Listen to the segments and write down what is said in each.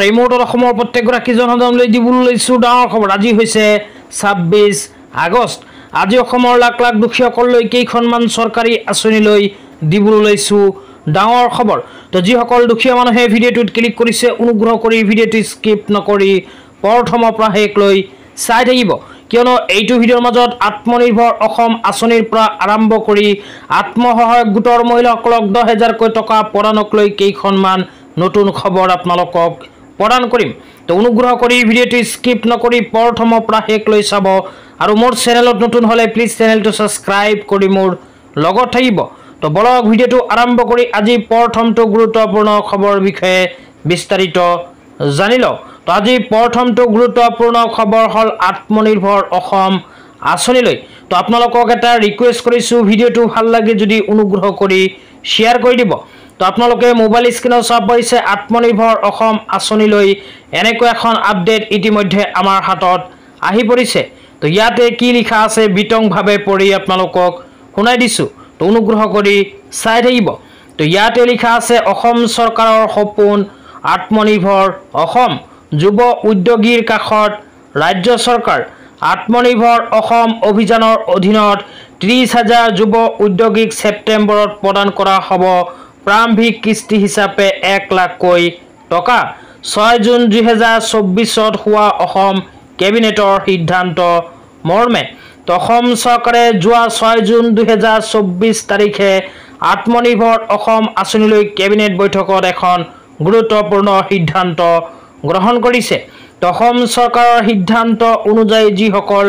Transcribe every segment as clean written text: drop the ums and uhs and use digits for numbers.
এই মুহূৰ্তত অসমৰ প্ৰত্যেকগৰাকী জনসাধাৰণলৈ দিবলৈ লৈছোঁ ডাঙৰ খবৰ। আজি হৈছে 26 আগষ্ট। আজি অসমৰ লাখ লাখ দুখীয়াসকললৈ কেইখনমান চৰকাৰী আঁচনি লৈ দিবলৈ লৈছোঁ ডাঙৰ খবৰ। তো যিসকল দুখীয়া মানুহে ভিডিঅ'টোত ক্লিক কৰিছে অনুগ্ৰহ কৰি ভিডিঅ'টো স্কিপ নকৰি প্ৰথমৰ পৰা শেষলৈ চাই থাকিব, কিয়নো এইটো ভিডিঅ'ৰ মাজত আত্মনিৰ্ভৰ অসম আঁচনিৰ পৰা আৰম্ভ কৰি আত্মসহায়ক গোটৰ মহিলাসকলক 10,000কৈ টকা প্ৰদানক লৈ কেইখনমান নতুন খবৰ আপোনালোকক প্ৰদান কৰিম। তো অনুগ্ৰহ কৰি ভিডিঅ'টো স্কিপ নকৰি প্ৰথমৰ পৰা শেষলৈ চাব, আৰু মোৰ চেনেলত নতুন হ'লে প্লিজ চেনেলটো ছাবস্ক্ৰাইব কৰি মোৰ লগত থাকিব। তো বলক ভিডিঅ'টো আৰম্ভ কৰি আজি প্ৰথমটো গুৰুত্বপূৰ্ণ খবৰ বিষয়ে বিস্তাৰিত জানি লওঁ। তো আজি প্ৰথমটো গুৰুত্বপূৰ্ণ খবৰ হ'ল আত্মনিৰ্ভৰ অসম আঁচনিলৈ। তো আপোনালোকক এটা ৰিকুৱেষ্ট কৰিছোঁ, ভিডিঅ'টো ভাল লাগে যদি অনুগ্ৰহ কৰি শ্বেয়াৰ কৰি দিব। তো আপোনালোকে মোবাইল স্ক্ৰীনত চাব পাৰিছে আত্মনিৰ্ভৰ অসম আঁচনিলৈ এনেকৈ এখন আপডেট ইতিমধ্যে আমাৰ হাতত আহি পৰিছে। তো ইয়াতে কি লিখা আছে বিতংভাৱে পঢ়ি আপোনালোকক শুনাই দিছোঁ, তো অনুগ্ৰহ কৰি চাই থাকিব। তো ইয়াতে লিখা আছে অসম চৰকাৰৰ সপোন আত্মনিৰ্ভৰ অসম, যুৱ উদ্যোগীৰ কাষত ৰাজ্য চৰকাৰ। আত্মনিৰ্ভৰ অসম অভিযানৰ অধীনত 30,000 যুৱ উদ্যোগীক ছেপ্টেম্বৰত প্ৰদান কৰা হ'ব প্ৰাৰম্ভিক কিস্তি হিচাপে 1 লাখকৈ টকা। 6 জুন 2024 হোৱা অসম কেবিনেটৰ সিদ্ধান্ত মৰ্মে অসম চৰকাৰে যোৱা 6 জুন 2024 তাৰিখে আত্মনিৰ্ভৰ অসম আঁচনিলৈ কেবিনেট বৈঠকত এখন গুৰুত্বপূৰ্ণ সিদ্ধান্ত গ্ৰহণ কৰিছে। অসম চৰকাৰৰ সিদ্ধান্ত অনুযায়ী যিসকল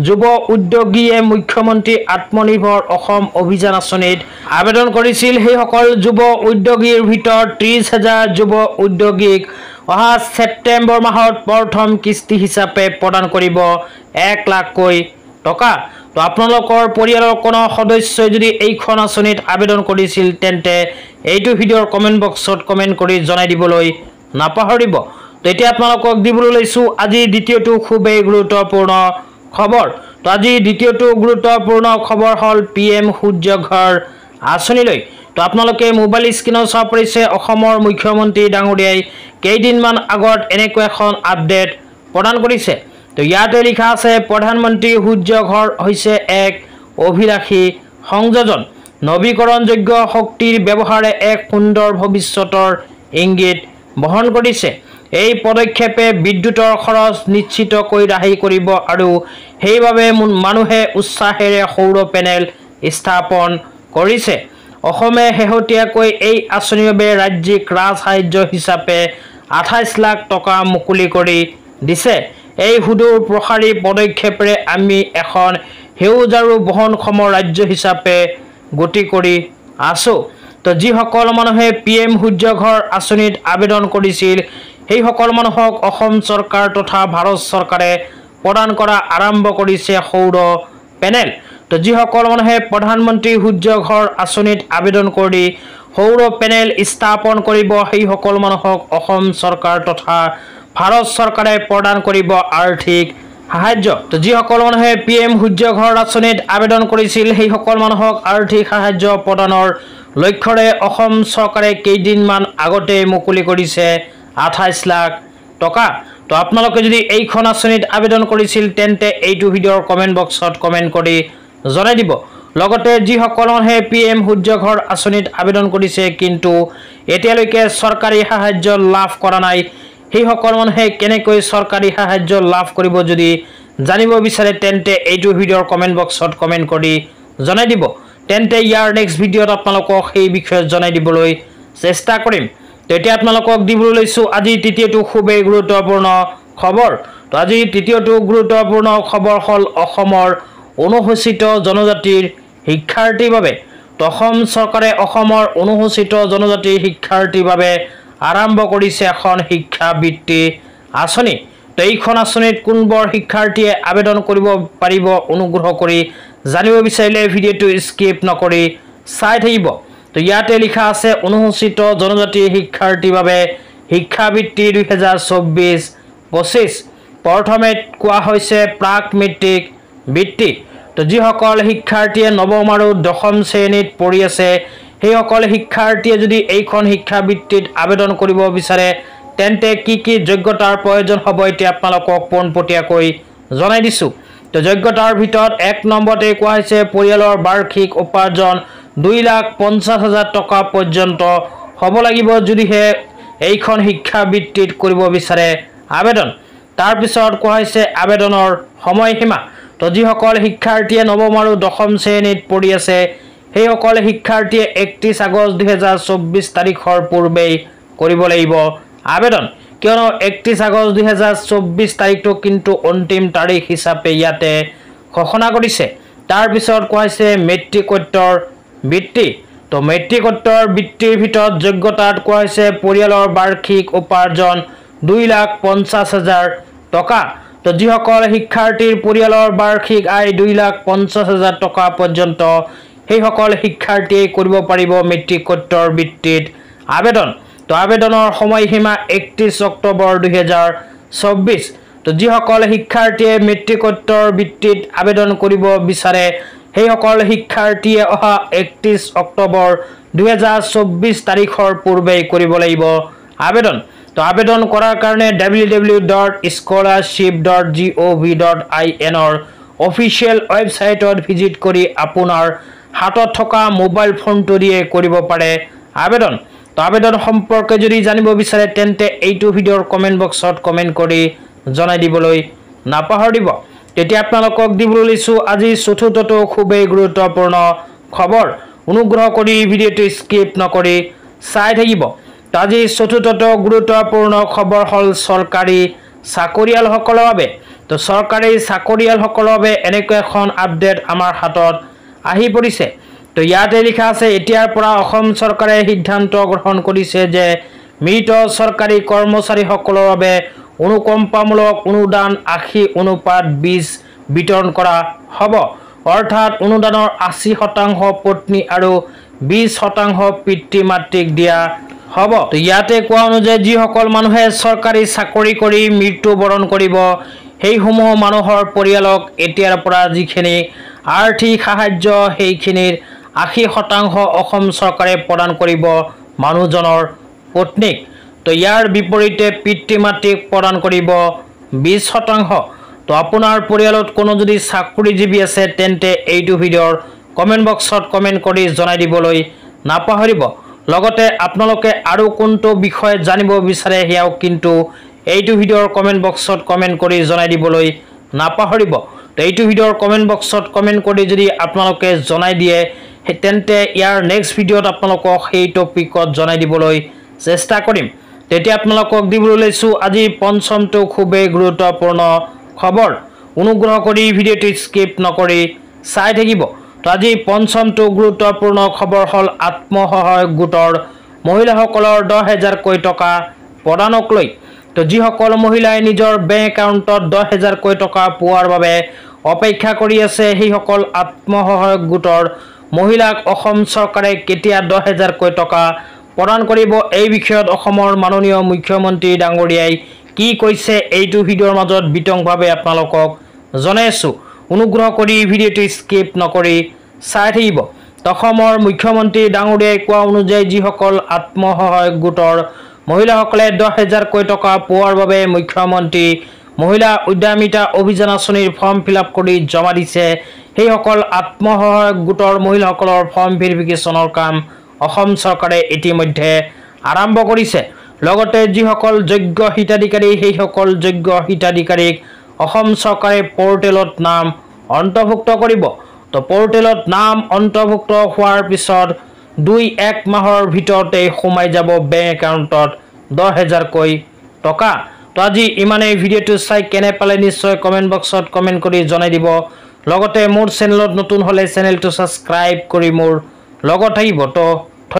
যুৱ উদ্যোগীয়ে মুখ্যমন্ত্ৰী আত্মনিৰ্ভৰ অসম অভিযান আঁচনিত আবেদন কৰিছিল সেইসকল যুৱ উদ্যোগীৰ ভিতৰত 30,000 যুৱ উদ্যোগীক অহা ছেপ্টেম্বৰ মাহত প্ৰথম কিস্তি হিচাপে প্ৰদান কৰিব 1 লাখকৈ টকা। তো আপোনালোকৰ পৰিয়ালৰ কোনো সদস্যই যদি এইখন আঁচনিত আবেদন কৰিছিল তেন্তে এইটো ভিডিঅ'ৰ কমেণ্ট বক্সত কমেণ্ট কৰি জনাই দিবলৈ নাপাহৰিব। তো এতিয়া আপোনালোকক দিবলৈ লৈছোঁ আজি দ্বিতীয়টো খুবেই গুৰুত্বপূৰ্ণ খবৰ। তো আজি দ্বিতীয়টো গুৰুত্বপূৰ্ণ খবৰ হ'ল PM সূৰ্য ঘৰ আঁচনিলৈ। তো আপোনালোকে মোবাইল স্ক্ৰীনত চাব পাৰিছে অসমৰ মুখ্যমন্ত্ৰী ডাঙৰীয়াই কেইদিনমান আগত এনেকৈ এখন আপডেট প্ৰদান কৰিছে। তো ইয়াতে লিখা আছে প্ৰধানমন্ত্ৰী সূৰ্য ঘৰ হৈছে এক অভিলাষী সংযোজন, নৱীকৰণযোগ্য শক্তিৰ ব্যৱহাৰে এক সুন্দৰ ভৱিষ্যতৰ ইংগিত বহন কৰিছে। এই পদক্ষেপে বিদ্যুতৰ খৰচ নিশ্চিতকৈ ৰাহি কৰিব আৰু সেইবাবে মানুহে উৎসাহেৰে সৌৰ পেনেল স্থাপন কৰিছে। অসমে শেহতীয়াকৈ এই আঁচনিৰ বাবে ৰাজ্যিক ৰাজসাহায্য হিচাপে 28 লাখ টকা মুকলি কৰি দিছে। এই সুদূৰ প্ৰসাৰী পদক্ষেপেৰে আমি এখন সেউজ আৰু বহনক্ষম ৰাজ্য হিচাপে গতি কৰি আছোঁ। তো যিসকল মানুহে PM সূৰ্য ঘৰ আঁচনিত আবেদন কৰিছিল সেইসকল মানুহক অসম চৰকাৰ তথা ভাৰত চৰকাৰে প্ৰদান কৰা আৰম্ভ কৰিছে সৌৰ পেনেল। তো যিসকল মানুহে প্ৰধানমন্ত্ৰী সূৰ্য ঘৰ আঁচনিত আবেদন কৰি সৌৰ পেনেল স্থাপন কৰিব সেইসকল মানুহক অসম চৰকাৰ তথা ভাৰত চৰকাৰে প্ৰদান কৰিব আৰ্থিক সাহায্য। তো যিসকল মানুহে PM সূৰ্য ঘৰ আঁচনিত আবেদন কৰিছিল সেইসকল মানুহক আৰ্থিক সাহায্য প্ৰদানৰ লক্ষ্যৰে অসম চৰকাৰে কেইদিনমান আগতে মুকলি কৰিছে 28 লাখ টকা। তো আপোনালোকে যদি এইখন আঁচনিত আবেদন কৰিছিল তেন্তে এইটো ভিডিঅ'ৰ কমেণ্ট বক্সত কমেণ্ট কৰি জনাই দিব। লগতে যিসকল মানুহে PM সূৰ্য ঘৰ আঁচনিত আবেদন কৰিছে কিন্তু এতিয়ালৈকে চৰকাৰী সাহায্য লাভ কৰা নাই সেইসকল মানুহে কেনেকৈ চৰকাৰী সাহায্য লাভ কৰিব যদি জানিব বিচাৰে তেন্তে এইটো ভিডিঅ'ৰ কমেণ্ট বক্সত কমেণ্ট কৰি জনাই দিব। তেন্তে ইয়াৰ নেক্সট ভিডিঅ'ত আপোনালোকক সেই বিষয়ে জনাই দিবলৈ চেষ্টা কৰিম। তো এতিয়া আপোনালোকক দিবলৈ লৈছোঁ আজি তৃতীয়টো খুবেই গুৰুত্বপূৰ্ণ খবৰ। তো আজি তৃতীয়টো গুৰুত্বপূৰ্ণ খবৰ হ'ল অসমৰ অনুসূচিত জনজাতিৰ শিক্ষাৰ্থীৰ বাবে। তো অসম চৰকাৰে অসমৰ অনুসূচিত জনজাতিৰ শিক্ষাৰ্থীৰ বাবে আৰম্ভ কৰিছে এখন শিক্ষাবৃত্তি আঁচনি। তো এইখন আঁচনিত কোনবোৰ শিক্ষাৰ্থীয়ে আবেদন কৰিব পাৰিব অনুগ্ৰহ কৰি জানিব বিচাৰিলে ভিডিঅ'টো স্কিপ নকৰি চাই থাকিব। তো ইয়াতে লিখা আছে অনুসূচিত জনজাতিৰ শিক্ষাৰ্থীৰ বাবে শিক্ষাবৃত্তি 2024-25। প্ৰথমে কোৱা হৈছে প্ৰাক মেট্ৰিক বৃত্তি। তো যিসকল শিক্ষাৰ্থীয়ে নৱম আৰু দশম শ্ৰেণীত পঢ়ি আছে সেইসকল শিক্ষাৰ্থীয়ে যদি এইখন শিক্ষাবৃত্তিত আবেদন কৰিব বিচাৰে তেন্তে কি যোগ্যতাৰ প্ৰয়োজন হ'ব এতিয়া আপোনালোকক পোনপটীয়াকৈ জনাই দিছোঁ। তো যোগ্যতাৰ ভিতৰত 1 নম্বৰতে কোৱা হৈছে পৰিয়ালৰ বাৰ্ষিক উপাৰ্জন 2,50,000 টকা পৰ্যন্ত হ'ব লাগিব যদিহে এইখন শিক্ষাবৃত্তিত কৰিব বিচাৰে আবেদন। তাৰ পিছত কোৱা হৈছে আবেদনৰ সময়সীমা। তো যিসকল শিক্ষাৰ্থীয়ে নৱম আৰু দশম শ্ৰেণীত পঢ়ি আছে সেইসকল শিক্ষাৰ্থীয়ে 31 আগষ্ট 2024 তাৰিখৰ পূৰ্বেই কৰিব লাগিব আবেদন, কিয়নো 31 আগষ্ট 2024 তাৰিখটো কিন্তু অন্তিম তাৰিখ হিচাপে ইয়াতে ঘোষণা কৰিছে। তাৰ পিছত কোৱা হৈছে মেট্ৰিকোত্তৰ বৃত্তি। তো মেট্ৰিকোত্তৰ বৃত্তিৰ ভিতৰত যোগ্যতাত কোৱা হৈছে পৰিয়ালৰ বাৰ্ষিক উপাৰ্জন 2,50,000 টকা। তো যিসকল শিক্ষাৰ্থীৰ পৰিয়ালৰ বাৰ্ষিক আয় 2,50,000 টকা পৰ্যন্ত সেইসকল শিক্ষাৰ্থীয়ে কৰিব পাৰিব মেট্ৰিকোত্তৰ বৃত্তিত আবেদন। তো আবেদনৰ সময়সীমা 31 অক্টোবৰ 2024। তো যিসকল শিক্ষাৰ্থীয়ে মেট্ৰিকোত্তৰ বৃত্তিত আবেদন কৰিব বিচাৰে সেইসকল শিক্ষাৰ্থীয়ে অহা 31 অক্টোবৰ 2024 তাৰিখৰ পূৰ্বেই কৰিব লাগিব আবেদন। তো আবেদন কৰাৰ কাৰণে www.scholarship.gov.in অফিচিয়েল ৱেবছাইটত ভিজিট কৰি আপোনাৰ হাতত থকা মোবাইল ফোনটো দিয়ে কৰিব পাৰে আবেদন। তো আবেদন সম্পৰ্কে যদি জানিব বিচাৰে তেন্তে এইটো ভিডিঅ'ৰ কমেণ্ট বক্সত কমেণ্ট কৰি জনাই দিবলৈ নাপাহৰিব। তেতিয়া আপোনালোকক দিবলৈ লৈছোঁ আজি চতুৰ্থটো খুবেই গুৰুত্বপূৰ্ণ খবৰ। অনুগ্ৰহ কৰি ভিডিঅ'টো স্কিপ নকৰি চাই থাকিব। তো আজি চতুৰ্থটো গুৰুত্বপূৰ্ণ খবৰ হ'ল চৰকাৰী চাকৰিয়ালসকলৰ বাবে। তো চৰকাৰী চাকৰিয়ালসকলৰ বাবে এনেকুৱা এখন আপডেট আমাৰ হাতত আহি পৰিছে। তো ইয়াতে লিখা আছে এতিয়াৰ পৰা অসম চৰকাৰে সিদ্ধান্ত গ্ৰহণ কৰিছে যে মৃত চৰকাৰী কৰ্মচাৰীসকলৰ বাবে অনুকম্পামূলক অনুদান 80:20 বিতৰণ কৰা হ'ব। অৰ্থাৎ অনুদানৰ 80% পত্নী আৰু 20% পিতৃ মাতৃক দিয়া হ'ব। তো ইয়াতে কোৱা অনুযায়ী যিসকল মানুহে চৰকাৰী চাকৰি কৰি মৃত্যুবৰণ কৰিব সেইসমূহ মানুহৰ পৰিয়ালক এতিয়াৰ পৰা যিখিনি আৰ্থিক সাহায্য সেইখিনিৰ 80% অসম চৰকাৰে প্ৰদান কৰিব মানুহজনৰ পত্নীক। তো ইয়াৰ বিপৰীতে পিতৃ মাতৃক প্ৰদান কৰিব 20%। তো আপোনাৰ পৰিয়ালত কোনো যদি চাকৰিজীৱী আছে তেন্তে এইটো ভিডিঅ'ৰ কমেণ্ট বক্সত কমেণ্ট কৰি জনাই দিবলৈ নাপাহৰিব। লগতে আপোনালোকে আৰু কোনটো বিষয়ে জানিব বিচাৰে সেয়াও কিন্তু এইটো ভিডিঅ'ৰ কমেণ্ট বক্সত কমেণ্ট কৰি জনাই দিবলৈ নাপাহৰিব। তো এইটো ভিডিঅ'ৰ কমেণ্ট বক্সত কমেণ্ট কৰি যদি আপোনালোকে জনাই দিয়ে তেন্তে ইয়াৰ নেক্সট ভিডিঅ'ত আপোনালোকক সেই টপিকত জনাই দিবলৈ চেষ্টা কৰিম। তেতিয়া আপোনালোকক দিবলৈ লৈছোঁ আজি পঞ্চমটো খুবেই গুৰুত্বপূৰ্ণ খবৰ। অনুগ্ৰহ কৰি ভিডিঅ'টো স্কিপ নকৰি চাই থাকিব। তো আজি পঞ্চমটো গুৰুত্বপূৰ্ণ খবৰ হ'ল আত্মসহায়ক গোটৰ মহিলাসকলৰ 10,000কৈ টকা প্ৰদানক লৈ। তো যিসকল মহিলাই নিজৰ বেংক একাউণ্টত 10,000কৈ টকা পোৱাৰ বাবে অপেক্ষা কৰি আছে সেইসকল আত্মসহায়ক গোটৰ মহিলাক অসম চৰকাৰে কেতিয়া 10,000কৈ টকা প্ৰদান কৰিব এই বিষয়ত অসমৰ মাননীয় মুখ্যমন্ত্ৰী ডাঙৰীয়াই কি কৈছে এইটো ভিডিঅ'ৰ মাজত বিতংভাৱে আপোনালোকক জনাই আছোঁ। অনুগ্ৰহ কৰি ভিডিঅ'টো স্কিপ নকৰি চাই থাকিব। অসমৰ মুখ্যমন্ত্ৰী ডাঙৰীয়াই কোৱা অনুযায়ী যিসকল আত্মসহায়ক গোটৰ মহিলাসকলে 10,000কৈ টকা পোৱাৰ বাবে মুখ্যমন্ত্ৰী মহিলা উদ্যমিতা অভিযান আঁচনিৰ ফৰ্ম ফিল-আপ কৰি জমা দিছে সেইসকল আত্মসহায়ক গোটৰ মহিলাসকলৰ ফৰ্ম ভেৰিফিকেশ্যনৰ কাম অসম চৰকাৰে ইতিমধ্যে আৰম্ভ কৰিছে। লগতে যিসকল যোগ্য হিতাধিকাৰী সেইসকল যোগ্য হিতাধিকাৰীক অসম চৰকাৰে পৰ্টেলত নাম অন্তৰ্ভুক্ত কৰিব। তো পৰ্টেলত নাম অন্তৰ্ভুক্ত হোৱাৰ পিছত 2-1 মাহৰ ভিতৰতে সোমাই যাব বেংক একাউণ্টত 10,000কৈ টকা। তো আজি ইমানেই। ভিডিঅ'টো চাই কেনে পালে নিশ্চয় কমেণ্ট বক্সত কমেণ্ট কৰি জনাই দিব। লগতে মোৰ চেনেলত নতুন হ'লে চেনেলটো ছাবস্ক্ৰাইব কৰি মোৰ লগত থাকিব। তো